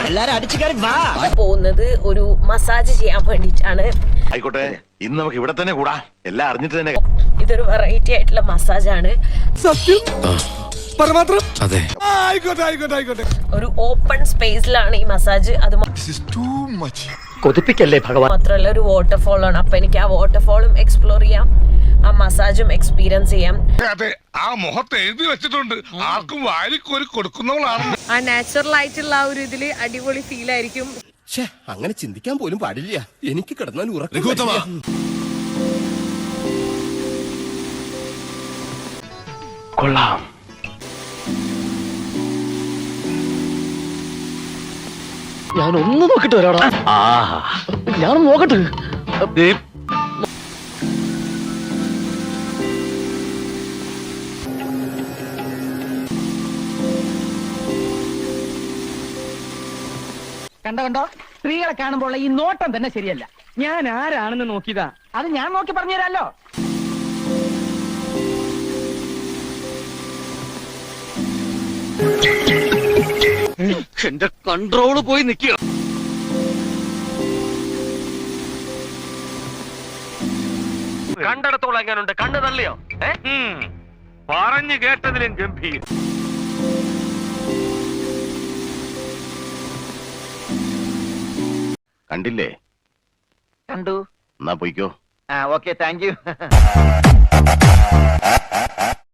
എല്ലാരും അടിച്ചു കയറി വാ. പോകുന്നത് ഒരു മസാജ് ചെയ്യാൻ വേണ്ടിട്ടാണ്. ആയിക്കോട്ടെ, ഇന്ന് നമുക്ക് ഇവിടെ തന്നെ കൂടാ. എല്ലാം അറിഞ്ഞിട്ട് തന്നെ. ഇതൊരു വെറൈറ്റി ആയിട്ടുള്ള മസാജാണ്. ഒരു ഓപ്പൺ സ്പേസിലാണ് ഈ മസാജ്. അത് കൊതിപ്പിക്കല്ലേ ഭഗവാൻ. മാത്രമല്ല ഒരു വാട്ടർഫോൾ ആണ്. അപ്പൊ എനിക്ക് ആ വാട്ടർഫോളും എക്സ്പ്ലോർ ചെയ്യാം, ആ മസാജും എക്സ്പീരിയൻസ് ചെയ്യാം. അതെ, ആ മുഖത്ത് എഴുതി വെച്ചിട്ടുണ്ട്, ആർക്കും വാരിക്കോരി കൊടുക്കുന്നവളാണ്. ആ നാച്ചുറൽ ആയിട്ടുള്ള ആ ഒരു ഇതില് അടിപൊളി ഫീൽ ആയിരിക്കും. അങ്ങനെ ചിന്തിക്കാൻ പോലും പാടില്ല. എനിക്ക് കിടന്നാൽ ഉറക്കം. കൊള്ളാം. ഞാനൊന്ന് നോക്കിട്ട് വരാടാ. ഞാനൊന്ന് നോക്കട്ടെ. കണ്ടോ സ്ത്രീകളെ കാണുമ്പോൾ ഈ നോട്ടം തന്നെ ശരിയല്ല. ഞാൻ ആരാണെന്ന് നോക്കിയതാ, അത് ഞാൻ നോക്കി പറഞ്ഞുതരാല്ലോ. എന്റെ കൺട്രോള് പോയി നിൽക്കുക. കണ്ടിടത്തോളം എങ്ങനെയുണ്ട്? കണ്ണ് തള്ളിയോ? പറഞ്ഞു കേട്ടതിലും ഗംഭീരം. കണ്ടില്ലേ? കണ്ടു. എന്നാ പോയിക്കോ. Okay, thank you.